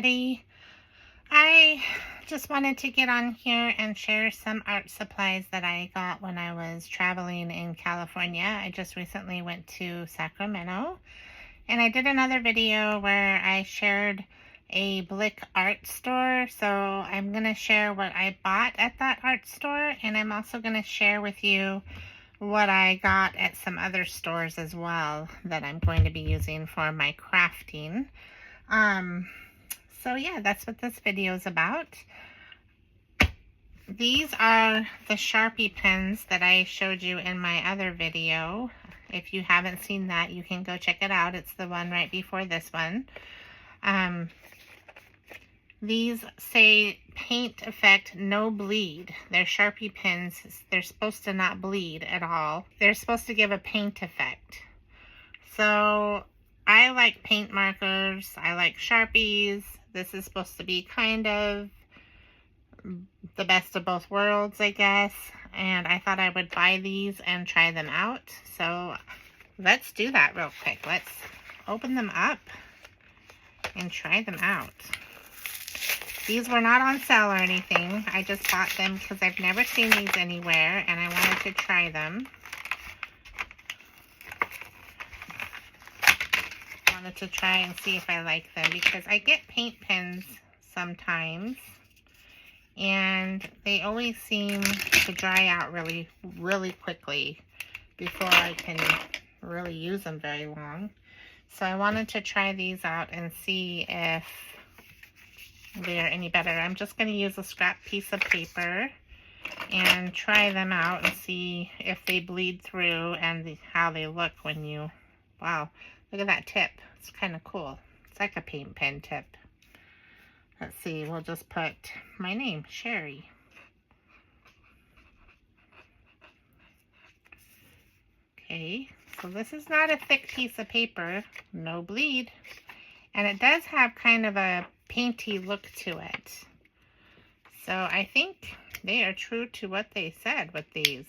everybody. I just wanted to get on here and share some art supplies that I got when I was traveling in California. I just recently went to Sacramento, and I did another video where I shared a Blick art store. So I'm going to share what I bought at that art store, and I'm also going to share with you what I got at some other stores as well that I'm going to be using for my crafting. So yeah, that's what this video is about. These are the Sharpie pens that I showed you in my other video. If you haven't seen that, you can go check it out. It's the one right before this one. These say paint effect, no bleed. They're Sharpie pens. They're supposed to not bleed at all. They're supposed to give a paint effect. So I like paint markers. I like Sharpies. This is supposed to be kind of the best of both worlds, I guess. And I thought I would buy these and try them out. So let's do that real quick. Let's open them up and try them out. These were not on sale or anything. I just bought them because I've never seen these anywhere and I wanted to try them. To try and see if I like them, because I get paint pens sometimes and they always seem to dry out really quickly before I can really use them very long. So I wanted to try these out and see if they're any better. I'm just going to use a scrap piece of paper and try them out and see if they bleed through and how they look when you, wow, look at that tip. It's kind of cool. It's like a paint pen tip. Let's see, we'll just put my name, Sherry. Okay, so this is not a thick piece of paper, no bleed. And it does have kind of a painty look to it. So I think they are true to what they said with these.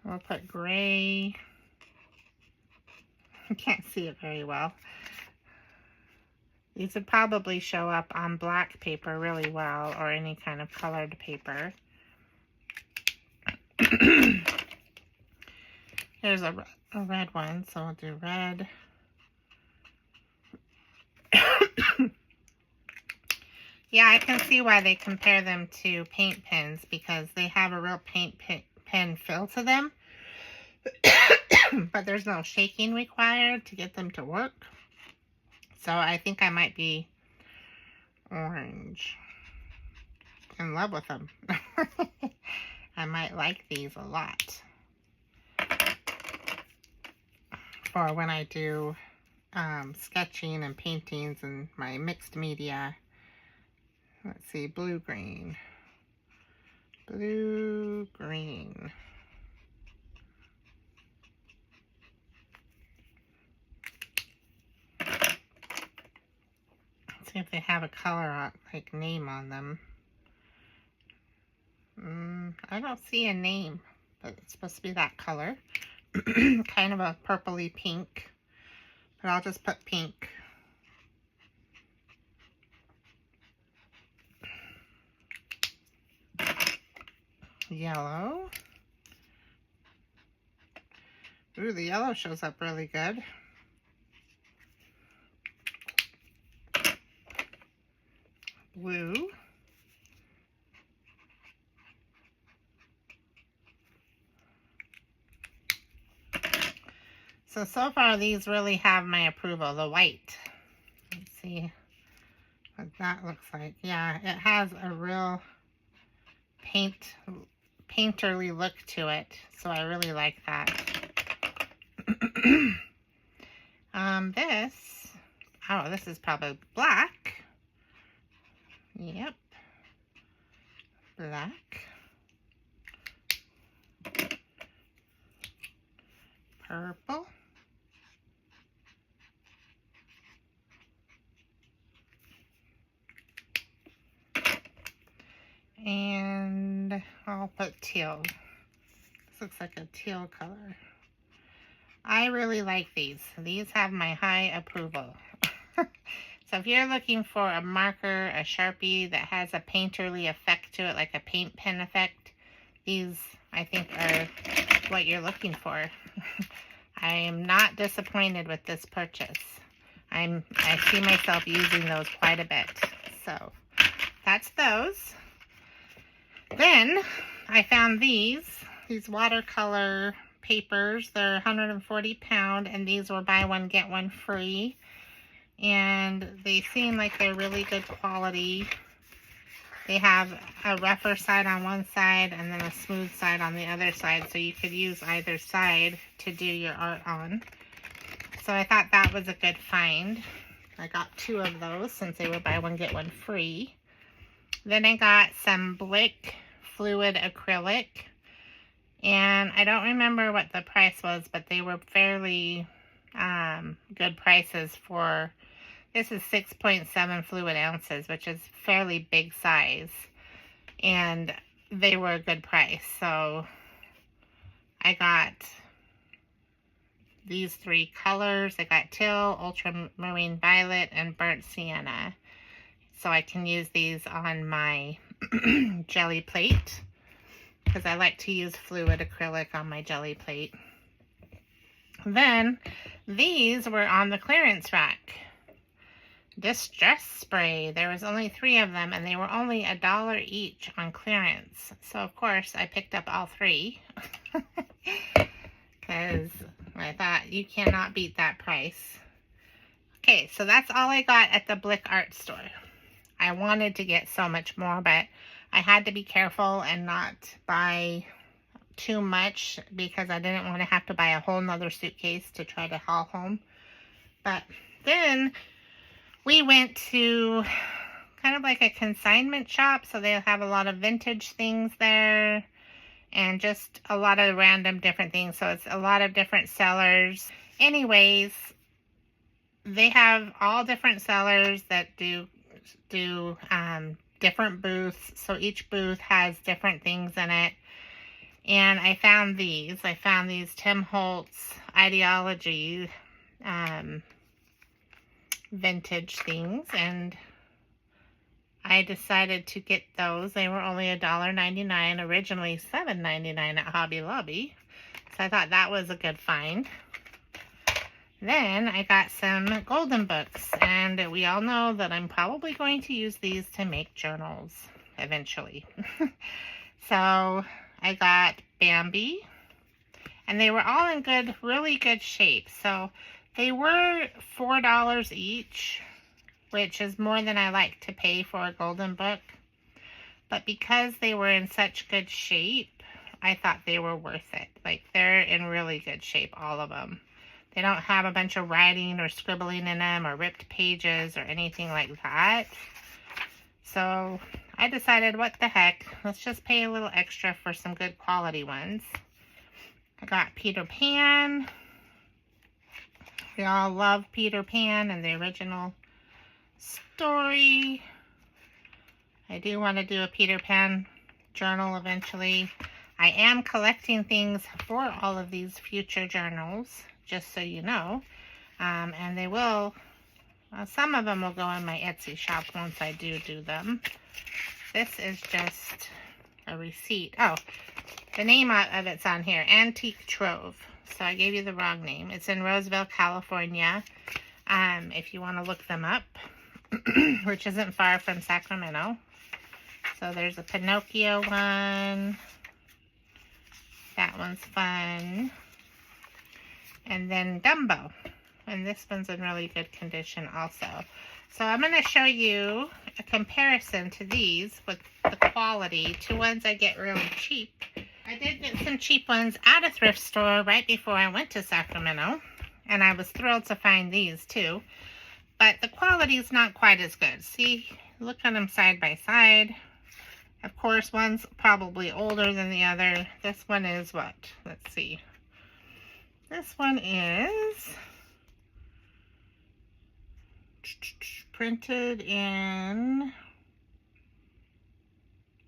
We'll put gray. I can't see it very well. These would probably show up on black paper really well, or any kind of colored paper. Here's a red one, so we'll do red. Yeah, I can see why they compare them to paint pens, because they have a real paint pen feel to them. But there's no shaking required to get them to work. So I think I might be orange. In love with them. I might like these a lot. For when I do sketching and paintings and my mixed media. Let's see, blue-green. Blue-green. See if they have a color, like name on them. I don't see a name, but it's supposed to be that color. Kind of a purpley pink, but I'll just put pink. Yellow. Ooh, the yellow shows up really good. Blue. So far these really have my approval. The white. Let's see what that looks like. Yeah, it has a real painterly look to it. So I really like that. This is probably black. Yep. Black. Purple. And I'll put teal. This looks like a teal color. I really like these. These have my high approval. So if you're looking for a marker, a Sharpie that has a painterly effect to it, like a paint pen effect, these I think are what you're looking for. I am not disappointed with this purchase. I see myself using those quite a bit. So that's those. Then I found these watercolor papers. They're 140 pound, and these were buy one get one free. And they seem like they're really good quality. They have a rougher side on one side and then a smooth side on the other side, so you could use either side to do your art on. So I thought that was a good find. I got 2 of those since they were buy one get one free. Then I got some Blick fluid acrylic, and I don't remember what the price was, but they were fairly good prices for, this is 6.7 fluid ounces, which is fairly big size, and they were a good price. So I got these 3 colors. I got teal, ultramarine violet, and burnt sienna. So I can use these on my jelly plate, because I like to use fluid acrylic on my jelly plate. Then these were on the clearance rack. Distress spray. There was only 3 of them, and they were only $1 each on clearance. So of course I picked up all 3 because I thought you cannot beat that price. Okay, so that's all I got at the Blick art store. I wanted to get so much more, but I had to be careful and not buy too much because I didn't want to have to buy a whole nother suitcase to try to haul home. But then we went to kind of like a consignment shop, so they'll have a lot of vintage things there and just a lot of random different things. So it's a lot of different sellers. Anyways, they have all different sellers that do different booths. So each booth has different things in it. And I found these. Tim Holtz Ideology vintage things, and I decided to get those. They were only $1.99, originally $7.99 at Hobby Lobby. So I thought that was a good find. Then I got some golden books, and we all know that I'm probably going to use these to make journals eventually. So I got Bambi, and they were all in really good shape. So they were $4 each, which is more than I like to pay for a golden book. But because they were in such good shape, I thought they were worth it. Like, they're in really good shape, all of them. They don't have a bunch of writing or scribbling in them or ripped pages or anything like that. So I decided, what the heck, let's just pay a little extra for some good quality ones. I got Peter Pan. We all love Peter Pan and the original story. I do want to do a Peter Pan journal eventually. I am collecting things for all of these future journals, just so you know. And they will, some of them will go in my Etsy shop once I do them. This is just a receipt. Oh, the name of it's on here, Antique Trove. So I gave you the wrong name. It's in Roseville, California, if you want to look them up, which isn't far from Sacramento. So there's a Pinocchio one. That one's fun. And then Dumbo. And this one's in really good condition also. So I'm going to show you a comparison to these with the quality to ones I get really cheap. I did get some cheap ones at a thrift store right before I went to Sacramento. And I was thrilled to find these too. But the quality is not quite as good. See, look at them side by side. Of course, one's probably older than the other. This one is what? Let's see. This one is printed in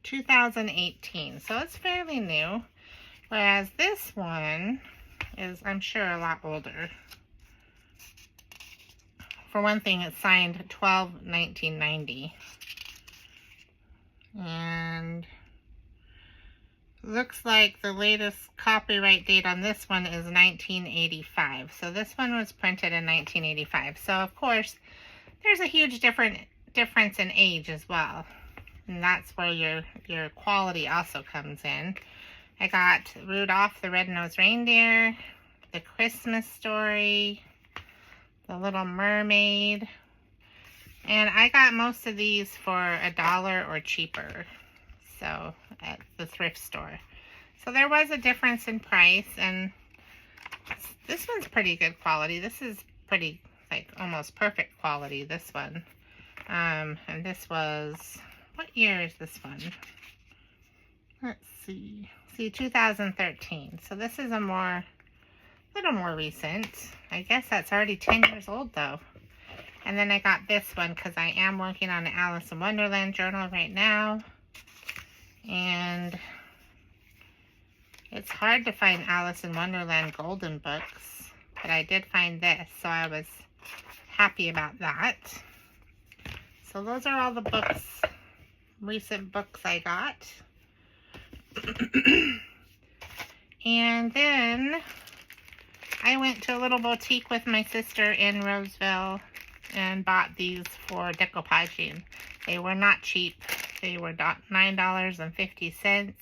2018. So it's fairly new. Whereas this one is, I'm sure, a lot older. For one thing, it's signed 12/1990. And looks like the latest copyright date on this one is 1985. So this one was printed in 1985. So of course, there's a huge difference in age as well. And that's where your quality also comes in. I got Rudolph the Red-Nosed Reindeer, The Christmas Story, The Little Mermaid, and I got most of these for $1 or cheaper, so at the thrift store. So there was a difference in price, and this one's pretty good quality. This is pretty, like, almost perfect quality, this one. And this was, what year is this one? Let's see. 2013. So this is a little more recent. I guess that's already 10 years old though. And then I got this one because I am working on an Alice in Wonderland journal right now. And it's hard to find Alice in Wonderland golden books, but I did find this, so I was happy about that. So those are all the books, recent books I got. And then I went to a little boutique with my sister in Roseville and bought these for decoupaging. They were not cheap. They were $9.50.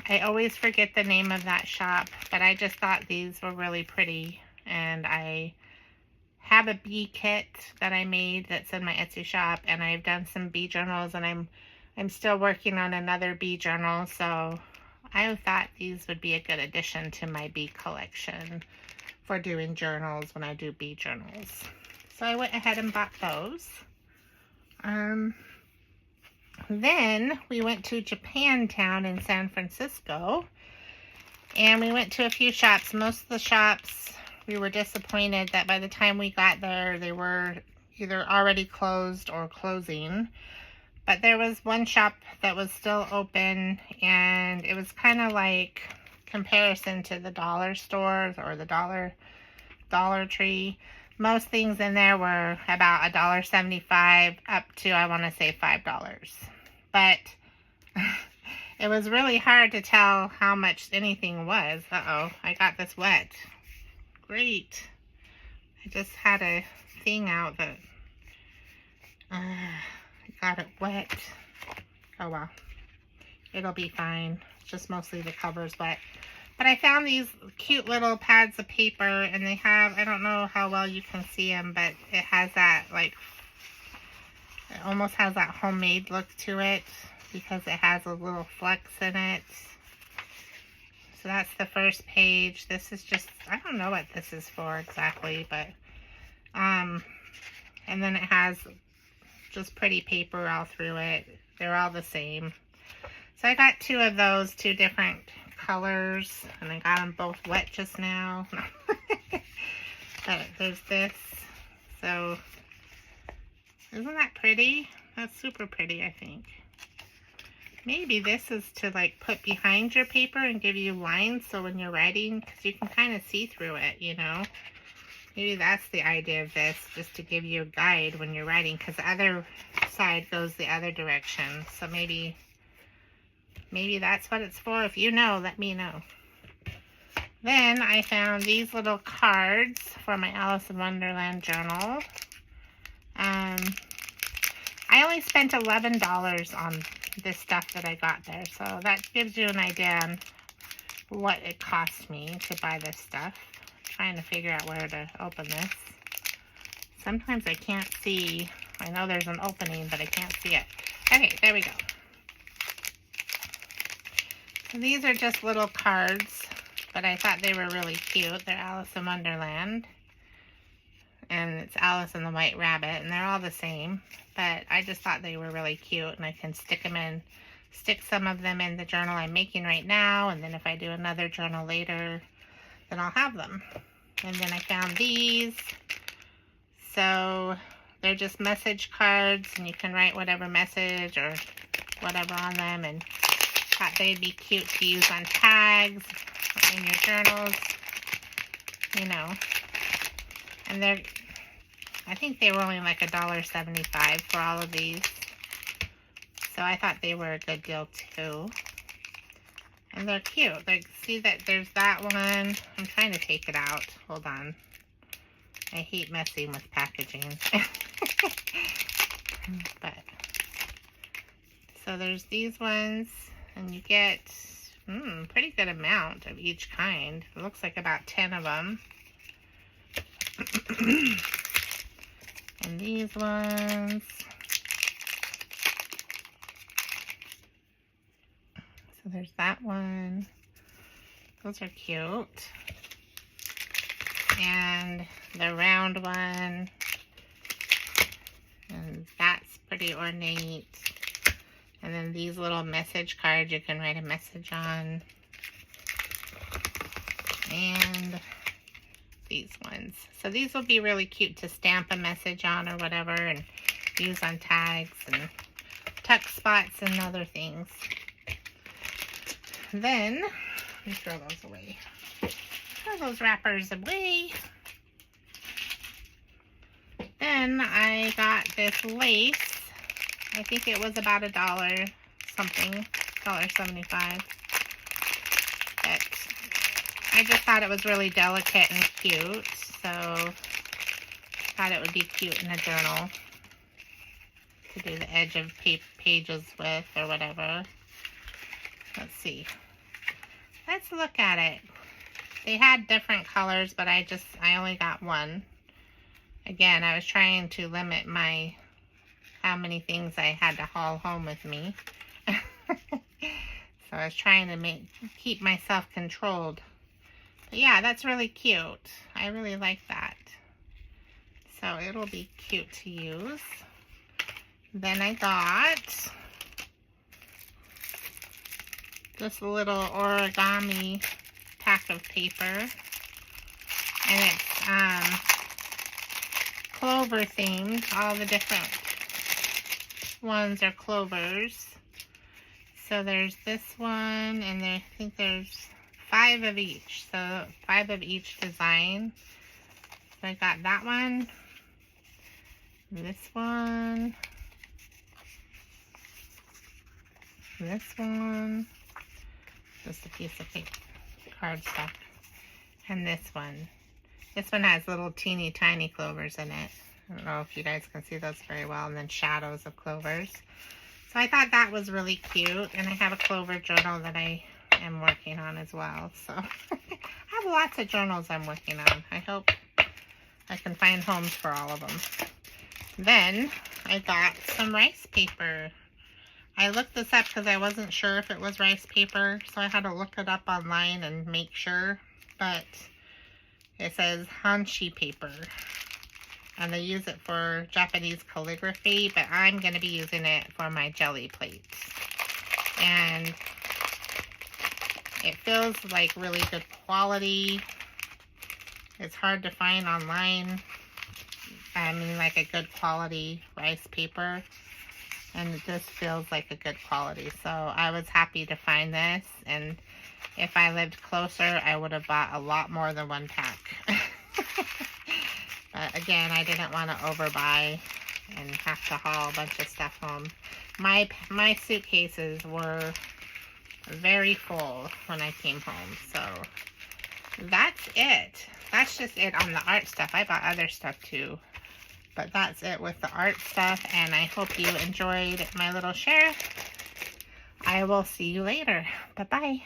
I always forget the name of that shop, but I just thought these were really pretty. And I have a bee kit that I made that's in my Etsy shop, and I've done some bee journals, and I'm still working on another bee journal, so I thought these would be a good addition to my bee collection for doing journals when I do bee journals. So I went ahead and bought those. Then we went to Japantown in San Francisco, and we went to a few shops. Most of the shops, we were disappointed that by the time we got there, they were either already closed or closing. But there was one shop that was still open, and it was kind of like comparison to the dollar stores or the Dollar Tree. Most things in there were about $1.75 up to, I want to say, $5. But it was really hard to tell how much anything was. Uh-oh, I got this wet. Great. I just had a thing out that got it wet. Oh well, it'll be fine. It's just mostly the cover's wet. But I found these cute little pads of paper, and they have, I don't know how well you can see them, but it has that, like, it almost has that homemade look to it because it has a little flex in it. So that's the first page. This is just, I don't know what this is for exactly, but and then it has just pretty paper all through it. They're all the same. So I got two of those, two different colors, and I got them both wet just now. But there's this. So isn't that pretty? That's super pretty, I think. Maybe this is to, like, put behind your paper and give you lines so when you're writing, because you can kind of see through it, you know. Maybe that's the idea of this, just to give you a guide when you're writing, because the other side goes the other direction. So maybe that's what it's for. If you know, let me know. Then I found these little cards for my Alice in Wonderland journal. I only spent $11 on this stuff that I got there, so that gives you an idea on what it cost me to buy this stuff. Trying to figure out where to open this. Sometimes I can't see. I know there's an opening, but I can't see it. Okay, there we go. So these are just little cards, but I thought they were really cute. They're Alice in Wonderland. And it's Alice and the White Rabbit, and they're all the same. But I just thought they were really cute, and I can stick some of them in the journal I'm making right now, and then if I do another journal later, then I'll have them. And then I found these. So they're just message cards, and you can write whatever message or whatever on them. And thought they'd be cute to use on tags, in your journals, you know. And I think they were only like $1.75 for all of these. So I thought they were a good deal too. And they're cute. Like, see that there's that one. I'm trying to take it out. Hold on. I hate messing with packaging. But, so there's these ones. And you get pretty good amount of each kind. It looks like about 10 of them. And these ones. So there's that one. Those are cute. And the round one. And that's pretty ornate. And then these little message cards you can write a message on. And these ones. So these will be really cute to stamp a message on or whatever and use on tags and tuck spots and other things. Then, let me throw those away. Throw those wrappers away. Then I got this lace. I think it was about $1 something, $1.75. But I just thought it was really delicate and cute, so thought it would be cute in a journal to do the edge of pages with or whatever. Let's see. Let's look at it. They had different colors, but I only got one. Again, I was trying to limit how many things I had to haul home with me. So I was trying to keep myself controlled. But yeah, that's really cute. I really like that. So it'll be cute to use. Then I got this little origami pack of paper. And it's clover themed. All the different ones are clovers. So there's this one, and I think there's 5 of each. So 5 of each design. So I got that one, this one, this one, just a piece of paper, cardstock, and this one. This one has little teeny tiny clovers in it. I don't know if you guys can see those very well, and then shadows of clovers. So I thought that was really cute, and I have a clover journal that I am working on as well. So I have lots of journals I'm working on. I hope I can find homes for all of them. Then I got some rice paper. I looked this up because I wasn't sure if it was rice paper, so I had to look it up online and make sure. But it says hanshi paper, and they use it for Japanese calligraphy, but I'm going to be using it for my jelly plates. And it feels like really good quality. It's hard to find online. I mean, like a good quality rice paper. And it just feels like a good quality. So I was happy to find this. And if I lived closer, I would have bought a lot more than one pack. But again, I didn't want to overbuy and have to haul a bunch of stuff home. My suitcases were very full when I came home. So that's it. That's just it on the art stuff. I bought other stuff too. But that's it with the art stuff. And I hope you enjoyed my little share. I will see you later. Bye-bye.